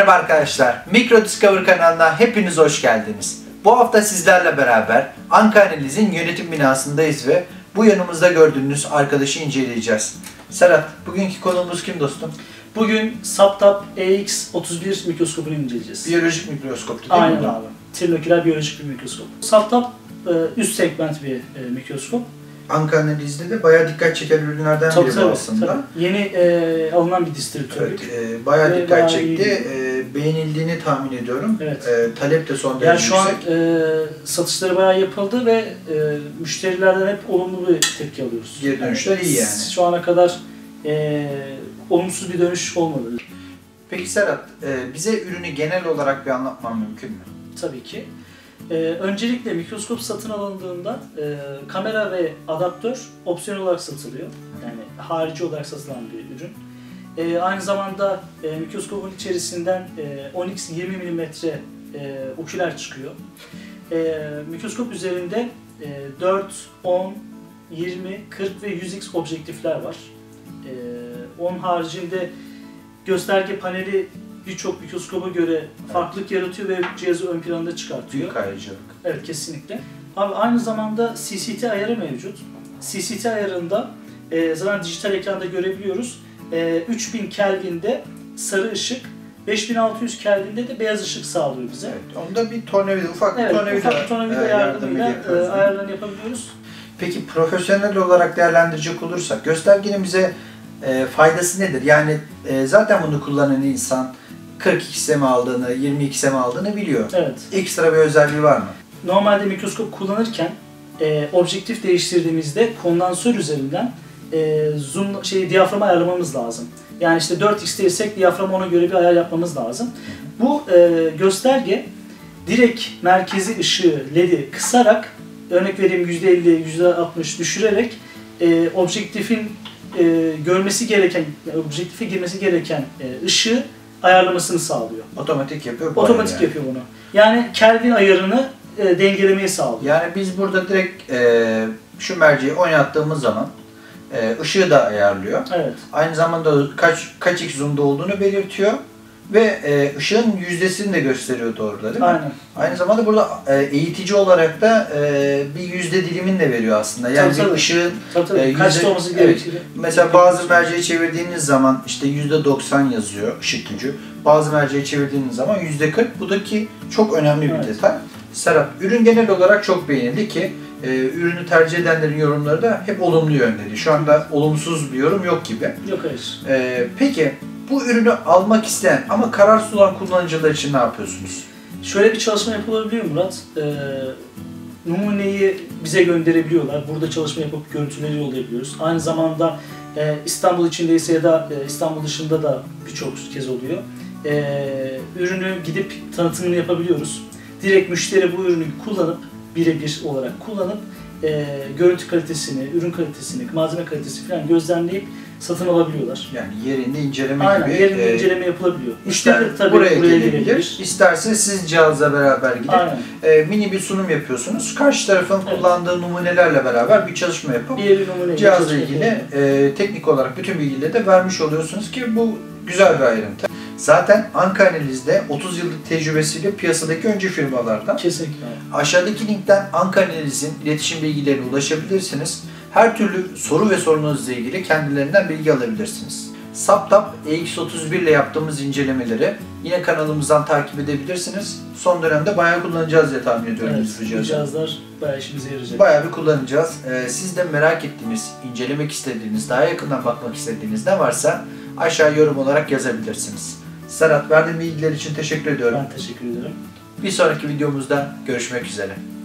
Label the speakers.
Speaker 1: Merhaba arkadaşlar, Mikro Discover kanalına hepiniz hoş geldiniz. Bu hafta sizlerle beraber Ankara'nın yönetim binasındayız ve bu yanımızda gördüğünüz arkadaşı inceleyeceğiz. Serhat, bugünkü konuğumuz kim dostum?
Speaker 2: Bugün SAPTAP EX31 mikroskopunu inceleyeceğiz.
Speaker 1: Biyolojik mikroskoptu değil mi?
Speaker 2: Aynen abi. Trinoküler biyolojik bir mikroskop. SAPTAP üst segment bir mikroskop.
Speaker 1: Ankara'nın de bayağı dikkat çeken ürünlerden biri bu aslında.
Speaker 2: Tabii. Yeni alınan bir distribütörlük.
Speaker 1: Evet, bayağı dikkat çekti. Beğenildiğini tahmin ediyorum.
Speaker 2: Evet.
Speaker 1: Talep de son derece
Speaker 2: Yani şu an
Speaker 1: yüksek.
Speaker 2: satışları bayağı yapıldı ve müşterilerden hep olumlu bir tepki alıyoruz.
Speaker 1: Geri dönüşler iyi yani.
Speaker 2: Şu ana kadar olumsuz bir dönüş olmadı.
Speaker 1: Peki Serhat, bize ürünü genel olarak bir anlatman mümkün mü?
Speaker 2: Tabii ki. Öncelikle mikroskop satın alındığında kamera ve adaptör opsiyon olarak satılıyor. Yani harici olarak satılan bir ürün. Aynı zamanda mikroskopun içerisinden 10x 20 mm oküler çıkıyor. Mikroskop üzerinde 4, 10, 20, 40 ve 100x objektifler var. Onun haricinde gösterge paneli birçok mikroskopa göre farklılık yaratıyor ve cihazı ön planda çıkartıyor.
Speaker 1: Büyük ayrıcalık.
Speaker 2: Evet, kesinlikle. Abi aynı zamanda CCT ayarı mevcut. CCT ayarında zaten dijital ekranda görebiliyoruz. 3000 Kelvin'de sarı ışık, 5600 Kelvin'de de beyaz ışık sağlıyor bize.
Speaker 1: Evet, onda bir tornavida, ufak bir
Speaker 2: tornavida yardımıyla ayarlarını yapabiliyoruz.
Speaker 1: Peki profesyonel olarak değerlendirecek olursak göstergenin bize faydası nedir? Yani zaten bunu kullanan insan 42'se mi aldığını, 22'se mi aldığını biliyor.
Speaker 2: Evet.
Speaker 1: Ekstra bir özelliği var mı?
Speaker 2: Normalde mikroskop kullanırken objektif değiştirdiğimizde kondansör üzerinden diyaframı ayarlamamız lazım. Yani işte 4x'teysek diyaframı ona göre bir ayar yapmamız lazım. Bu gösterge direkt merkezi ışığı LED'i kısarak, örnek vereyim %50, %60 düşürerek objektifin görmesi gereken, objektife girmesi gereken ışığı ayarlamasını sağlıyor.
Speaker 1: Otomatik yapıyor.
Speaker 2: Otomatik yapıyor bunu. Yani Kelvin ayarını dengelemeyi sağlıyor.
Speaker 1: Yani biz burada direkt şu merceği oynattığımız zaman ışığı da ayarlıyor.
Speaker 2: Evet.
Speaker 1: Aynı zamanda kaç x zoom'da olduğunu belirtiyor ve ışığın yüzdesini de gösteriyor doğru değil mi?
Speaker 2: Aynen.
Speaker 1: Aynı zamanda burada eğitici olarak da bir yüzde dilimini de veriyor aslında. Yani
Speaker 2: tabii,
Speaker 1: bir ışığın
Speaker 2: kaçta olması gerektiğini.
Speaker 1: Mesela bazı merceği çevirdiğiniz zaman işte %90 yazıyor ışık gücü. Bazı merceği çevirdiğiniz zaman %40. Bu da ki çok önemli bir detay. Serap, ürün genel olarak çok beğenildi ki ürünü tercih edenlerin yorumları da hep olumlu yönde. Şu anda olumsuz bir yorum yok gibi.
Speaker 2: Yok, hayır.
Speaker 1: Peki bu ürünü almak isteyen ama kararsız olan kullanıcılar için ne yapıyorsunuz?
Speaker 2: Şöyle bir çalışma yapılabiliyor Murat. Numuneyi bize gönderebiliyorlar. Burada çalışma yapıp görüntüleri yollayabiliyoruz. Aynı zamanda İstanbul içindeyse ya da İstanbul dışında da birçok kez oluyor. Ürünü gidip tanıtımını yapabiliyoruz. Direkt müşteri bu ürünü kullanıp, birebir olarak kullanıp görüntü kalitesini, ürün kalitesini, malzeme kalitesini falan gözlemleyip satın alabiliyorlar.
Speaker 1: Yani yerinde inceleme
Speaker 2: Aynen,
Speaker 1: gibi.
Speaker 2: yerinde inceleme yapılabiliyor.
Speaker 1: Müşteri de tabii buraya gelebilir. İsterse siz cihazla beraber gidip mini bir sunum yapıyorsunuz. Karşı tarafın kullandığı numunelerle beraber bir çalışma yapıp cihazla ilgili teknik olarak bütün bilgileri de vermiş oluyorsunuz ki bu güzel bir ayrıntı. Zaten Ankara'nızda 30 yıllık tecrübesiyle piyasadaki öncü firmalardan.
Speaker 2: Kesinlikle.
Speaker 1: Aşağıdaki linkten Ankara'nızın iletişim bilgilerine ulaşabilirsiniz. Her türlü soru ve sorunuzla ilgili kendilerinden bilgi alabilirsiniz. SAPTAP EX31 ile yaptığımız incelemeleri yine kanalımızdan takip edebilirsiniz. Son dönemde bayağı kullanacağız diye tahmin ediyorum biz bu cihazı.
Speaker 2: Bu cihazlar bayağı işimize yarayacak.
Speaker 1: Bayağı bir kullanacağız. Siz de merak ettiğiniz, incelemek istediğiniz, daha yakından bakmak istediğiniz ne varsa aşağı yorum olarak yazabilirsiniz. Serhat, verdiğin bilgiler için teşekkür ediyorum.
Speaker 2: Ben teşekkür ederim.
Speaker 1: Bir sonraki videomuzda görüşmek üzere.